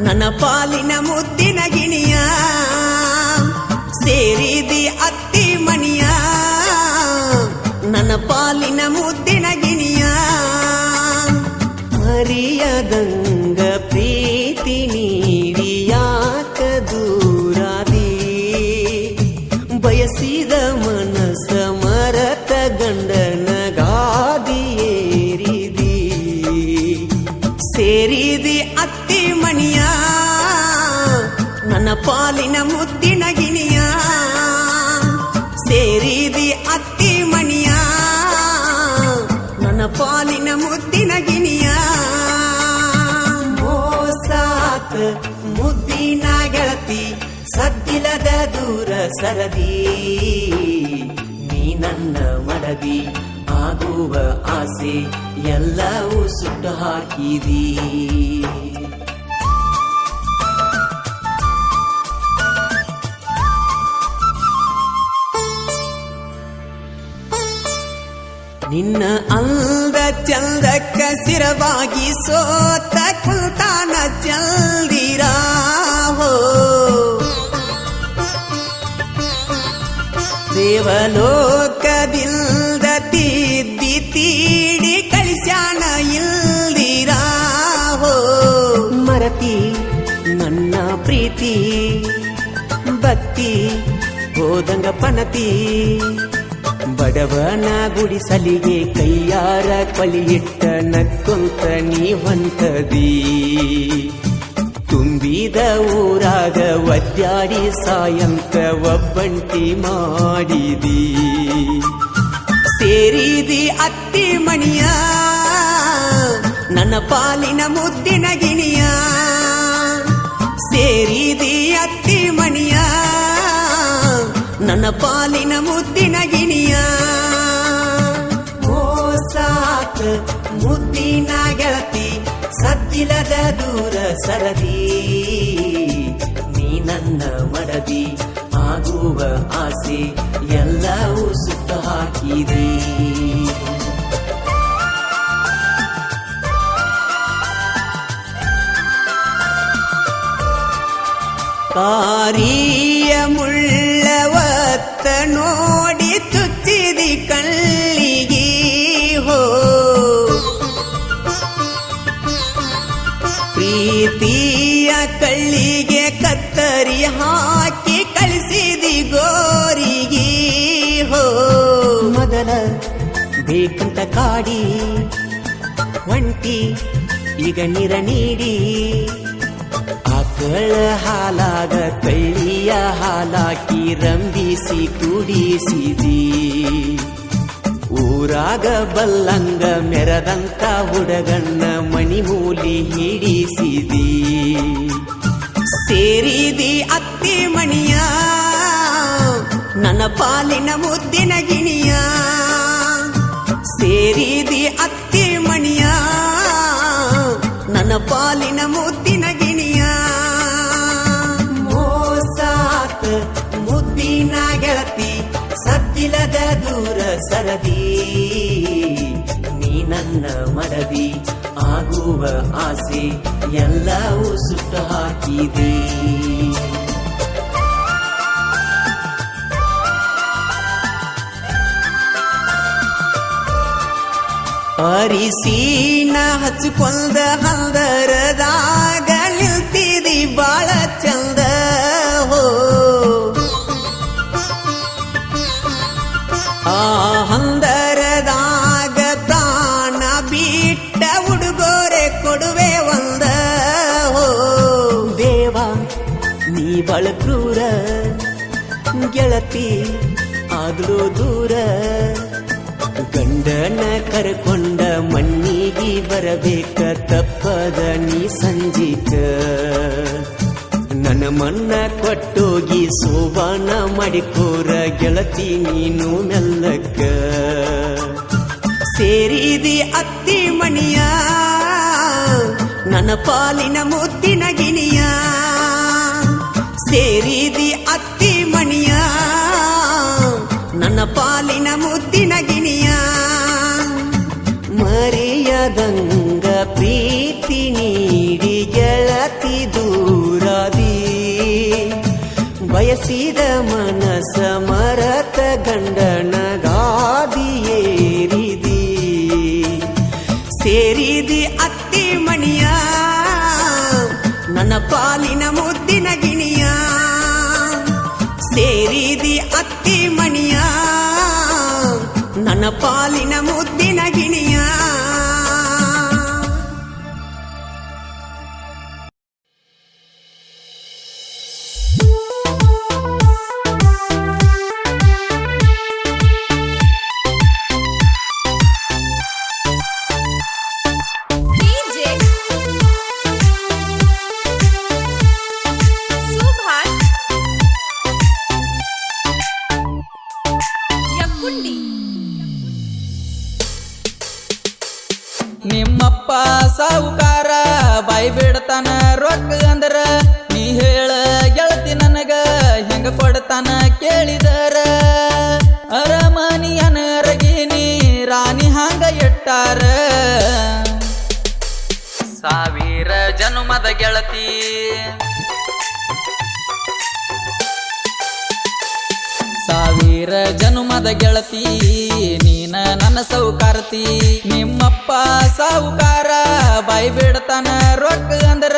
ನನ್ನ ಪಾಲಿನ ಮುದ್ದಿನ ಗಿಣಿಯ ಸೇರಿದಿ ಅತ್ತಿ ಮಣಿಯ ನನ್ನ ಪಾಲಿನ ಮುದ್ದಿನ ಗಿಣಿಯ ಮರಿಯದಂಗ ಪ್ರೀತಿ ನೀಡಿ ಯಾಕ ದೂರಾದಿ ಬಯಸಿದ ಮನಸ್ಸ ಮರತ ಗಂಡನ ಗಾದಿ ಏರಿದಿ ಸೇರಿದಿ ಅತ್ತಿ ಮಣಿಯ ನನ್ನ ಪಾಲಿನ ಮುದ್ದಿನ ಗಿಣಿಯ ಸೇರಿದಿ ಅತ್ತಿ ಮಣಿಯ ನನ್ನ ಪಾಲಿನ ಮುದ್ದಿನ ಗಿಣಿಯ ಮೋಸಾತ ಮುದ್ದಿನ ಗೆಳತಿ ಸದ್ದಿಲ್ಲದ ದೂರ ಸರದಿ ನೀ ನನ್ನ ಮಡದಿ ಆಗುವ ಆಸೆ ಎಲ್ಲವೂ ಸುಟ್ಟು ಹಾಕಿದಿ ನಿನ್ನ ಅಂದ ಚಂದಕ್ಕ ಸಿರವಾಗಿ ಸೋತ ಕುಲ್ತಾನ ಚಲ್ದಿರಾಹೋ ದೇವಲೋಕದಿಂದ ತಿದ್ದಿ ತೀಡಿ ಕಳಿಸ್ಯಾನ ಇಲ್ದಿರಾಹೋ ಮರತಿ ನನ್ನ ಪ್ರೀತಿ ಭಕ್ತಿ ಹೋದಂಗ ಪಣತಿ ಬಡವನ ಗುಡಿಸಲಿಗೆ ಕೈಯಾರ ಕಲಿಯಿಟ್ಟ ನಕ್ಕೊಂತ ನೀ ಹೊಂಟದಿ ತುಂಬಿದ ಊರಾಗ ಒದ್ದಾಡಿ ಸಾಯಂಕ ಒಬ್ಬಂಟಿ ಮಾಡಿದಿ ಸೇರಿದಿ ಅತ್ತಿ ಮಣಿಯ ನನ್ನ ಪಾಲಿನ ಮುದ್ದಿನ ಗಿಣಿಯ ಸೇರಿದಿ ಅತ್ತಿ ಮಣಿಯ ನನ್ನ ಪಾಲಿನ ಮುದ್ದಿನ ಗಿಣಿಯ ಮೋಸಾತ ಮುದ್ದಿನ ಗೆಳತಿ ಸದ್ದಿಲ್ಲದ ದೂರ ಸರದಿ ನೀ ನನ್ನ ಮಡದಿ ಆಗುವ ಆಸೆ ಎಲ್ಲವೂ ಸುಟ್ಟು ಹಾಕಿದಿ ಕಾರಿಯ ಮುಳ್ಳವತ್ತ ನೋಡಿ ಚುಚ್ಚಿದಿ ಕಳ್ಳಿಗಿ ಹೋ ಪ್ರೀತಿಯ ಕಳ್ಳಿಗೆ ಕತ್ತರಿ ಹಾಕಿ ಕಳಿಸಿದಿ ಗೋರಿಗೆ ಹೋ ಮೊದಲ ಬೇಕಂತ ಕಾಡಿ ಒಂಟಿ ಈಗ ನೀರ ನೀಡಿ ಆಕಳ ಹಾಲಾಗ ಕಳ್ಳಿಯ ಹಾಲಾಕಿ ರಂಬಿಸಿ ಕುಡಿಸಿದಿ ಊರಾಗ ಬಲ್ಲಂಗ ಮೆರದಂತ ಹುಡುಗಣ್ಣ ಮಣಿಮೂಲಿ ಹಿಡಿಸಿದಿ ಸೇರಿದಿ ಅತ್ತಿ ಮಣಿಯ ನನ್ನ ಪಾಲಿನ ಮುದ್ದಿನ ಗಿಣಿಯ ಸೇರಿದಿ ಅತ್ತಿ ಮಣಿಯ ನನ್ನ ಪಾಲಿನ ಮುದ್ದಿನ ಗಿಣಿಯ ಮೋಸಾತ ಮುದ್ದಿನ ಗೆಳತಿ ಸದ್ದಿಲ್ಲದ ದೂರ ಸರದಿ ನೀ ನನ್ನ ಮಡದಿ ಆಗುವ ಆಸೆ ಎಲ್ಲವೂ ಸುಟ್ಟು ಹಾಕಿದಿ ಅರಿಸಿನ ಹಚ್ಕೊಂಡ ಹಂದರದಾಗ ನಿಲ್ತಿದಿ ಬಾಳ ಚಂದ ಹೋ ಆ ಹಂದರದಾಗ ಪ್ರಾಣ ಬಿಟ್ಟ ಉಡುಗೊರೆ ಕೊಡುವೆ ಒಂದ ಹೋ ದೇವ ನೀ ಬಾಳ ಕ್ರೂರ ಗೆಳತಿ ಆದ್ರೂ ದೂರ ಗಂಡನ ಕರ್ಕೊಂಡ ಮಣ್ಣಿಗೆ ಬರಬೇಕ ತಪ್ಪದ ನೀ ಸಂಜಿಕ ನನ್ನ ಮಣ್ಣ ಕೊಟ್ಟೋಗಿ ಸೋಬಾನ ಮಾಡಿಕೋರ ಗೆಳತಿ ನೀನು ಮೆಲ್ಲಕ್ಕ ಸೇರಿದಿ ಅತ್ತಿ ಮಣಿಯ ನನ್ನ ಪಾಲಿನ ಮುದ್ದಿನ ಗಿಣಿಯ ಸೇರಿದಿ ಅತ್ತಿ ಮಣಿಯ ನನ್ನ ಪಾಲಿನ ಮುದ್ದಿನ ಗಿಣಿಯ ಮರೆಯದಂಗ ಪ್ರೀತಿ ನೀಡಿ ಗೆಳತಿ ದೂರ ಬಯಸಿದ ಮನಸ ಮರತ ಗಂಡನ ಗಾದಿಯೇರಿದಿ ಸೇರಿದಿ ಅತ್ತಿ ಮಣಿಯ ನನ್ನ ಪಾಲಿನ ಮುದ್ದಿನ ಗಿಣಿಯ ಸೇರಿದಿ ಅತ್ತಿ ಮಣಿಯ ನನ್ನ ಪಾಲಿನ ಮುದ್ದಿನ ಗಿಣಿಯ ನಿಮ್ಮಪ್ಪ ಸಾವುಕಾರ ಬಾಯಿ ಬಿಡ್ತಾನ ರೊಕ್ಕ ಅಂದ್ರ ನೀ ಹೇಳ ಗೆಳತಿ ನನಗ ಹೆಂಗ ಕೊಡ್ತಾನ ಕೇಳಿದರ ಅರಮನಿಯನ ರಗಿನಿ ರಾಣಿ ಹಂಗ ಇಟ್ಟಾರ ಸಾವಿರ ಜನುಮದ ಗೆಳತಿ ಸಾವಿರ ಜನುಮದ ಗೆಳತಿ ನೀನ ನನ್ನ ಸೌಕಾರತಿ ನಿಮ್ಮಪ್ಪ ಸಾವುಕಾರ ಬಾಯಿ ಬಿಡ್ತಾನ ರೊಕ್ಕ ಅಂದ್ರ